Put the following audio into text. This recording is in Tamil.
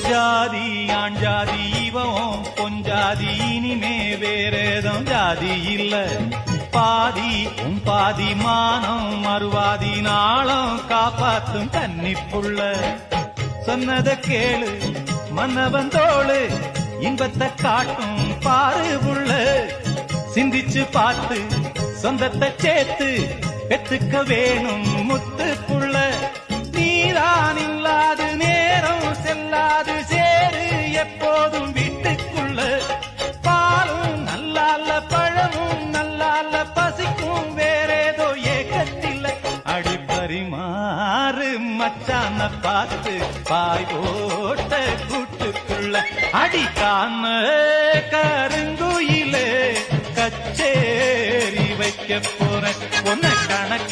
ஜாதி ஆண் ஜாதி இவன் பொஞ்சாதி இனிமே வேறேதும் ஜாதி இல்ல பாதி உன் பாதி மானம் மறுவாதி நாளம் காப்பாத்தும் கன்னிப்புள்ள சொன்னத கேளு மன்னவன் தோளு இன்பத்தை காட்டும் பாரு புள்ள சிந்திச்சு பார்த்து சொந்தத்தை சேர்த்து பெற்றுக்க வேணும் முத்து புள்ள நீதான் இல்லாது நேரம் செல்லாது சேரு எப்போதும் வீட்டுக்குள்ள பாலும் நல்லால பழமும் நல்லால பசிக்கும் வேறேதோ ஏக்கத்தில்லை அடிப்பரிமாறு மச்சான பார்த்து பாய் போட்ட கூட்டுக்குள்ள அடிக்கான கருங்குயிலே கச்சேரி வைக்க போற பொன்ன கணக்கு